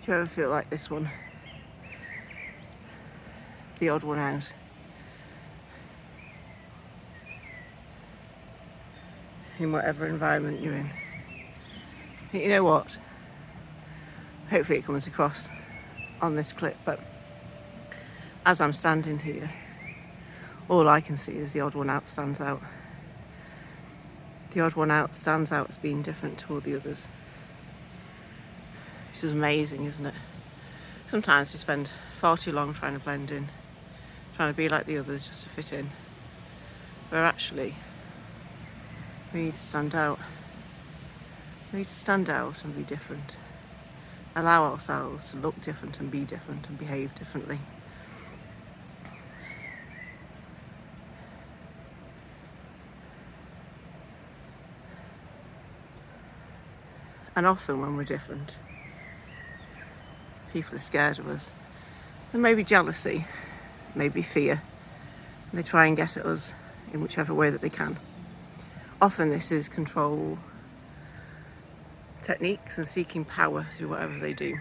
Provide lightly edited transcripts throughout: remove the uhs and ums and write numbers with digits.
Do you ever feel like this one? The odd one out. In whatever environment you're in. You know what? Hopefully it comes across on this clip, but as I'm standing here, all I can see is the odd one out stands out. The odd one out stands out as being different to all the others. Which is amazing, isn't it? Sometimes we spend far too long trying to blend in, trying to be like the others just to fit in. Where actually, we need to stand out. We need to stand out and be different. Allow ourselves to look different and be different and behave differently. And often when we're different, people are scared of us. There may be jealousy, maybe fear, and they try and get at us in whichever way that they can. Often this is control techniques and seeking power through whatever they do.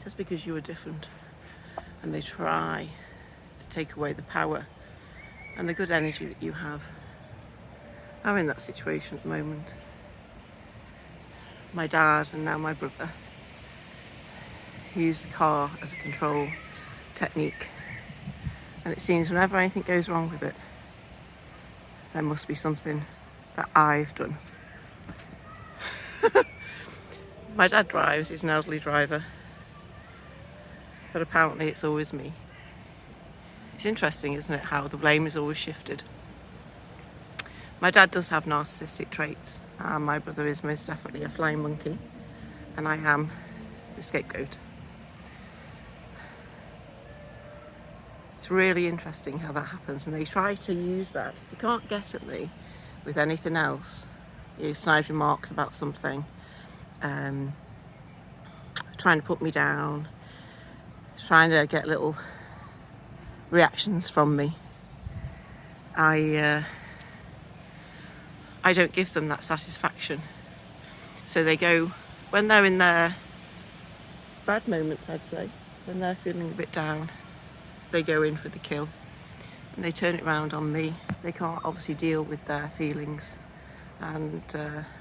Just because you are different, and they try to take away the power and the good energy that you have. I'm in that situation at the moment. My dad and now my brother use the car as a control technique, and it seems whenever anything goes wrong with it, there must be something that I've done. My dad drives, he's an elderly driver, but apparently it's always me. It's interesting, isn't it, how the blame is always shifted. My dad does have narcissistic traits, and my brother is most definitely a flying monkey, and I am the scapegoat. It's really interesting how that happens, and they try to use that. They can't get at me with anything else. Snide remarks about something, trying to put me down, trying to get little reactions from me. I don't give them that satisfaction. So they go, when they're in their bad moments, I'd say, when they're feeling a bit down, they go in for the kill and they turn it around on me. They can't obviously deal with their feelings. And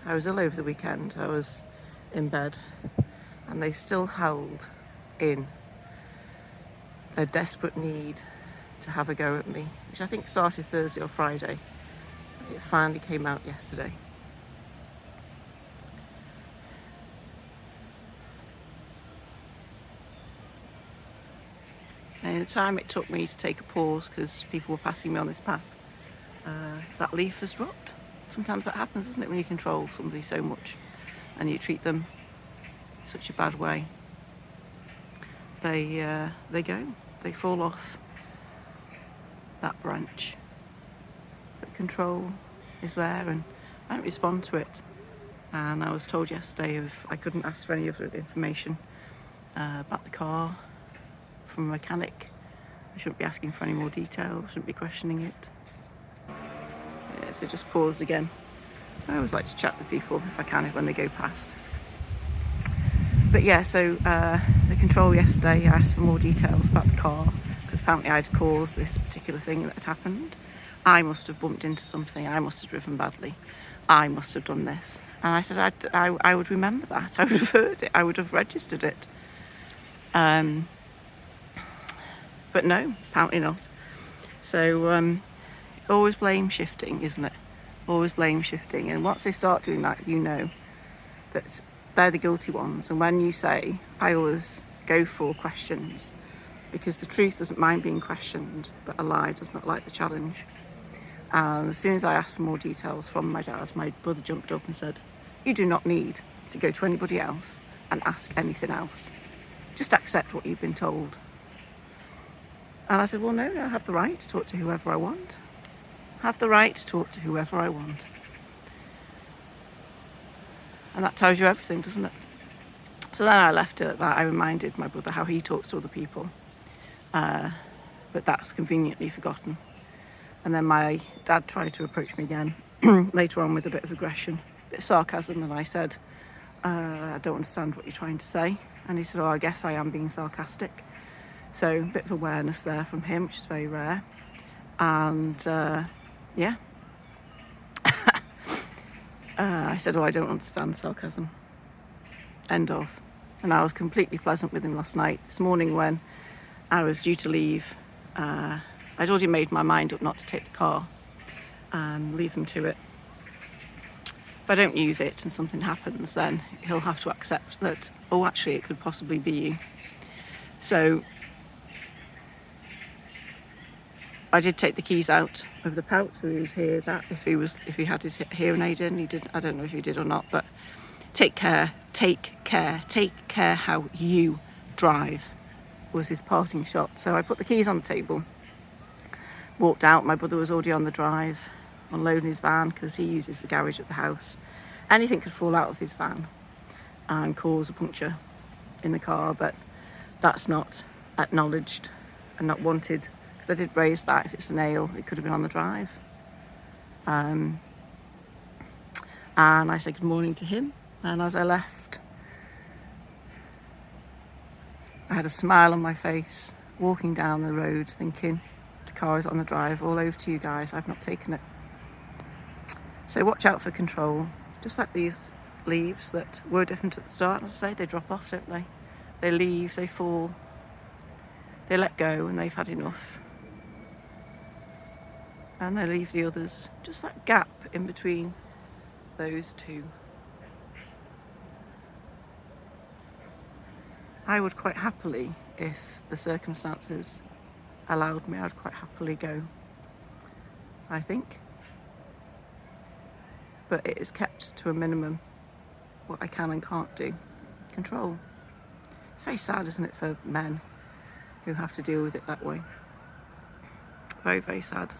I was ill over the weekend. I was in bed and they still held in their desperate need to have a go at me, which I think started Thursday or Friday. It finally came out yesterday. And the time it took me to take a pause because people were passing me on this path, that leaf has dropped. Sometimes that happens, doesn't it, when you control somebody so much and you treat them in such a bad way. They fall off that branch. But control is there and I don't respond to it. And I was told yesterday I couldn't ask for any other information about the car from a mechanic. I shouldn't be asking for any more details, shouldn't be questioning it. Yeah, so just paused again. I always like to chat with people if I can, when they go past. But yeah, so the control yesterday, I asked for more details about the car because apparently I'd caused this particular thing that had happened. I must have bumped into something, I must have driven badly, I must have done this. And I said I would remember that, I would have heard it, I would have registered it. But no, apparently not. So always blame shifting, isn't it? Always blame shifting. And once they start doing that, you know that they're the guilty ones. And when you say, I always go for questions, because the truth doesn't mind being questioned, but a lie does not like the challenge. And as soon as I asked for more details from my dad, my brother jumped up and said, you do not need to go to anybody else and ask anything else. Just accept what you've been told. And I said, well, no, I have the right to talk to whoever I want. I have the right to talk to whoever I want. And that tells you everything, doesn't it? So then I left it at that. I reminded my brother how he talks to other people. But that's conveniently forgotten. And then my dad tried to approach me again later on with a bit of aggression, a bit of sarcasm. And I said, I don't understand what you're trying to say. And he said, oh, I guess I am being sarcastic. So a bit of awareness there from him, which is very rare. And yeah. I said, oh, I don't understand sarcasm. End of. And I was completely pleasant with him last night. This morning when I was due to leave, I'd already made my mind up not to take the car and leave him to it. If I don't use it and something happens, then he'll have to accept that, oh, actually, it could possibly be you. So I did take the keys out of the pouch, so he would hear that if he had his hearing aid in. He did. I don't know if he did or not, but take care how you drive was his parting shot. So I put the keys on the table, walked out. My brother was already on the drive, unloading his van because he uses the garage at the house. Anything could fall out of his van and cause a puncture in the car, but that's not acknowledged and not wanted, because I did raise that. If it's a nail, it could have been on the drive. And I said good morning to him, and as I left, I had a smile on my face, walking down the road thinking, the car is on the drive, all over to you guys, I've not taken it. So watch out for control, just like these leaves that were different at the start. As I say, they drop off, don't they? They leave, they fall, they let go, and they've had enough. And they leave the others, just that gap in between those two. I would quite happily, if the circumstances allowed me, I'd quite happily go, I think. But it is kept to a minimum, what I can and can't do. Control. It's very sad, isn't it, for men who have to deal with it that way. Very, very sad.